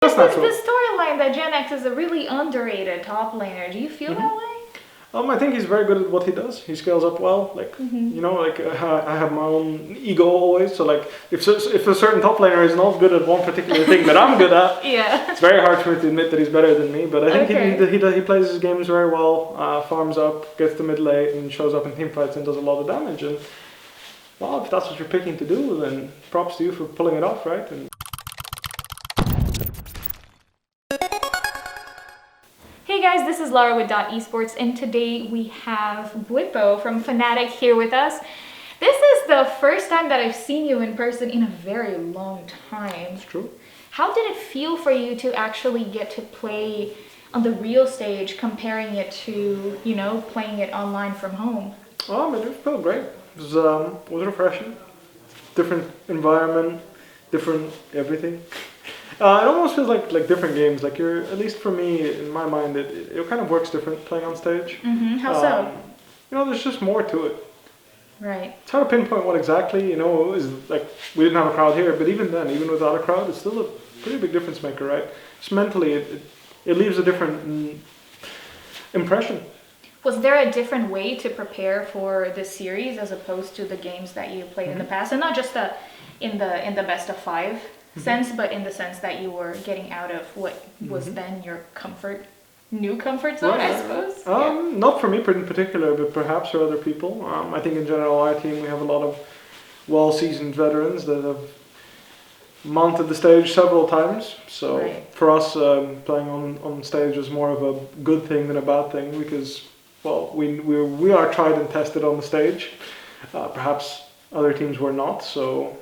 That's There's natural. the storyline that Gen X is a really underrated top laner. Do you feel that way? I think he's very good at what he does. He scales up well. Like I have my own ego always. So like, if a certain top laner is not good at one particular thing that I'm good at, Yeah. it's very hard for me to admit that he's better than me. But I think Okay. he plays his games very well. Farms up, gets to mid late, and shows up in team fights and does a lot of damage. And well, if that's what you're picking to do, then props to you for pulling it off, right? And Hey guys, this is Lara with Dot Esports, and today we have Bwipo from Fnatic here with us. This is the first time that I've seen you in person in a very long time. it's true. How did it feel for you to actually get to play on the real stage, comparing it to, playing it online from home? Oh, man, it felt great. It was refreshing. Different environment, different everything. It almost feels like different games. Like you're, at least for me, in my mind, it kind of works different playing on stage. How so? There's just more to it. Right. It's hard to pinpoint what exactly, is like, we didn't have a crowd here, but even then, even without a crowd, it's still a pretty big difference maker, right? Just mentally, it leaves a different impression. Was there a different way to prepare for this series as opposed to the games that you played in the past, and not just in the best of five sense, but in the sense that you were getting out of what was then your new comfort zone, Right. I suppose? Not for me in particular, but perhaps for other people. I think in general, our team, we have a lot of well-seasoned veterans that have mounted the stage several times. So Right. for us, playing on stage was more of a good thing than a bad thing because, well, we are tried and tested on the stage. Perhaps other teams were not. So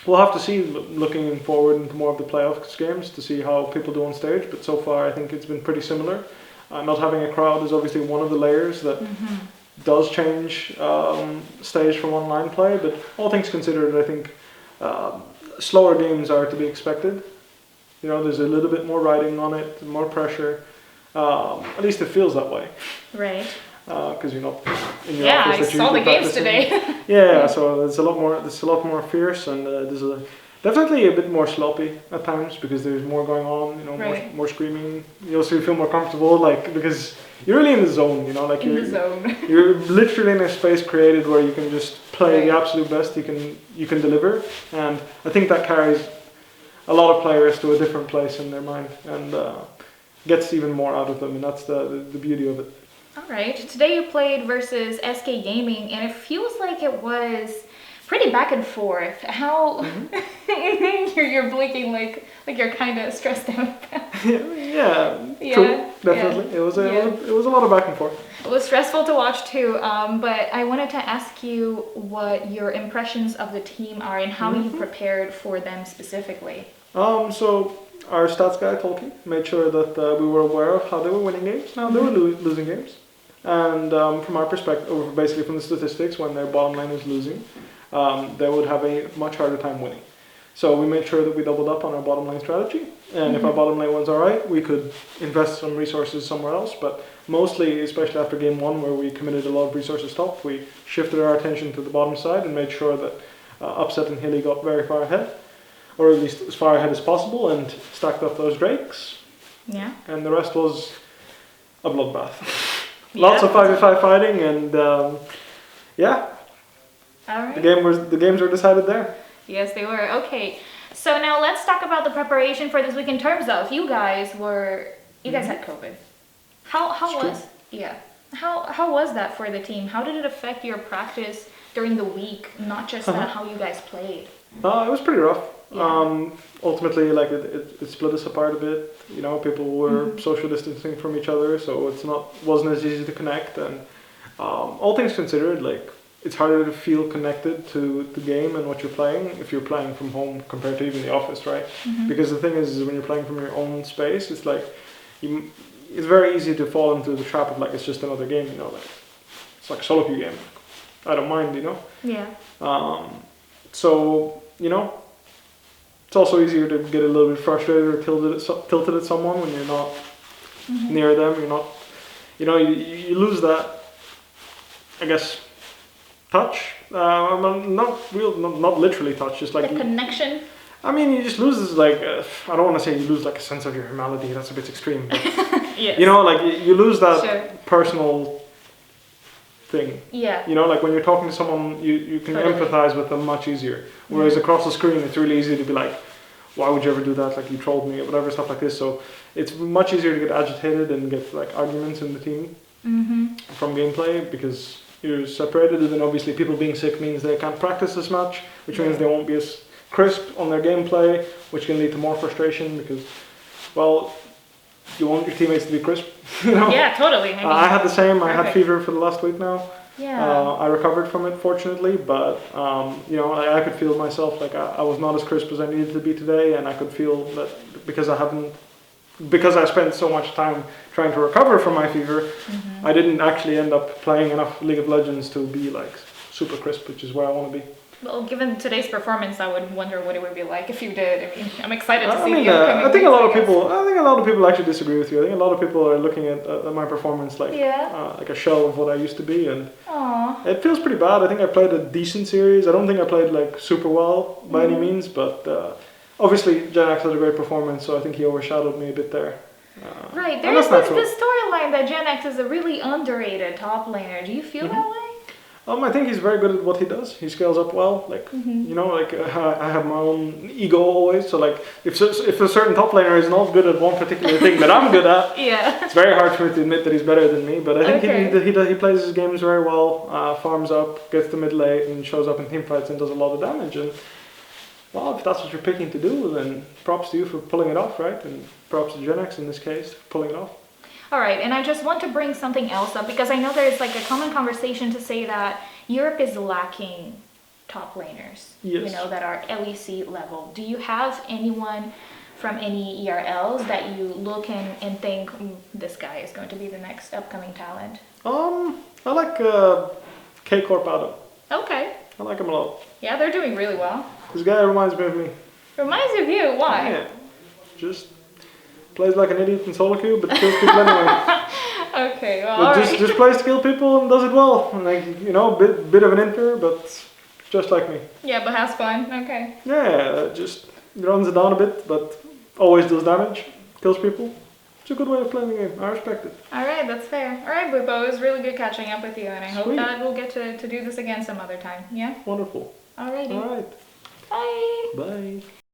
we'll have to see, looking forward into more of the playoffs games, to see how people do on stage. But so far, I think it's been pretty similar. Not having a crowd is obviously one of the layers that does change stage from online play. But all things considered, I think slower games are to be expected. There's a little bit more riding on it, more pressure. At least it feels that way. Right. Because you're not in your Yeah, office. I that you're saw the usually games practicing. today. Yeah, so it's a lot more. It's a lot more fierce, and there's definitely a bit more sloppy at times because there's more going on. Right. More screaming. You also feel more comfortable, like because you're really in the zone. Like In you're the zone. you're literally in a space created where you can just play the Right. absolute best you can deliver, and I think that carries a lot of players to a different place in their mind and gets even more out of them, and that's the beauty of it. All right. Today you played versus SK Gaming, and it feels like it was pretty back and forth. How you're blinking like you're kind of stressed out. Yeah, Yeah, true, definitely. yeah, It was yeah. it was a lot of back and forth. It was stressful to watch too, but I wanted to ask you what your impressions of the team are and how you prepared for them specifically. So our stats guy Tolkien made sure that we were aware of how they were winning games, how they were losing games, and from our perspective, or basically from the statistics, when their bottom line is losing, they would have a much harder time winning. So we made sure that we doubled up on our bottom line strategy, and if our bottom line was alright, we could invest some resources somewhere else. But mostly, especially after game one, where we committed a lot of resources top, we shifted our attention to the bottom side and made sure that Upset and Hilly got very far ahead, or at least as far ahead as possible, and stacked up those drakes. Yeah. And the rest was a bloodbath. Yeah. Lots of 5v5 fighting, and yeah, All right. the games were decided there. Yes, they were. Okay. So now let's talk about the preparation for this week in terms of you guys had COVID. How It's true. was how was that for the team? How did it affect your practice during the week, not just how you guys played? It was pretty rough. Yeah. Ultimately, like it split us apart a bit. People were social distancing from each other, so wasn't as easy to connect. And all things considered, like it's harder to feel connected to the game and what you're playing if you're playing from home compared to even the office, right? Because the thing is when you're playing from your own space, it's like it's very easy to fall into the trap of like it's just another game. Like it's like a solo queue game. I don't mind, Yeah. So it's also easier to get a little bit frustrated or tilted at someone when you're not near them. You're not, you lose that, I guess, touch. Not literally touch, just like The connection. I mean, you just lose like I don't want to say you lose like a sense of your humanity. That's a bit extreme. But, Yes. you know, like you lose that Sure. personal thing. Yeah. You know, like when you're talking to someone, you can Totally. empathize with them much easier. Whereas across the screen, it's really easy to be like, why would you ever do that? Like you trolled me or whatever, stuff like this. So it's much easier to get agitated and get like arguments in the team Mm-hmm. from gameplay because you're separated. And then obviously people being sick means they can't practice as much, which means they won't be as crisp on their gameplay, which can lead to more frustration because, well, you want your teammates to be crisp. You know? Yeah, totally. I mean, I had the same. I had perfect. fever for the last week now. yeah. I recovered from it, fortunately, but you know, I could feel myself like I was not as crisp as I needed to be today, and I could feel that because I spent so much time trying to recover from my fever, I didn't actually end up playing enough League of Legends to be like super crisp, which is where I want to be. Well, given today's performance, I would wonder what it would be like if you did. I mean, I'm excited to see I mean, the upcoming I think a weeks, lot of I guess. people. I think a lot of people actually disagree with you. I think a lot of people are looking at my performance like Yeah. like a shell of what I used to be, and Aw. it feels pretty bad. I think I played a decent series. I don't think I played like super well by any means, but obviously Janak had a great performance, so I think he overshadowed me a bit there. Right, and there's that's this natural. storyline that Gen X is a really underrated top laner. Do you feel that way? I think he's very good at what he does. He scales up well. Like you know, like I have my own ego always. So like if a certain top laner is not good at one particular thing that I'm good at, Yeah. it's very hard for me to admit that he's better than me. But I think Okay. he plays his games very well. Farms up, gets to mid late, and shows up in team fights and does a lot of damage. And well, if that's what you're picking to do, then props to you for pulling it off, right? And props to Gen X in this case for pulling it off. All right, and I just want to bring something else up because I know there's like a common conversation to say that Europe is lacking top laners, you Yes. know, that are LEC level. Do you have anyone from any ERLs that you look and think, this guy is going to be the next upcoming talent? I like K Corp Adam. Okay. I like him a lot. Yeah, they're doing really well. This guy reminds me of me. Reminds you of you. Why? Yeah. Just plays like an idiot in solo queue, but kills people anyway. Okay, well, But all just right. just plays to kill people and does it well. Like you know, bit of an inter, but just like me. Yeah, but has fun. Okay. Yeah, just runs it down a bit, but always does damage, kills people. It's a good way of playing the game. I respect it. All right, that's fair. All right, Bupo, it was really good catching up with you, and I hope Sweet. that we'll get to do this again some other time. Yeah? Wonderful. Alrighty. All right. Bye. Bye.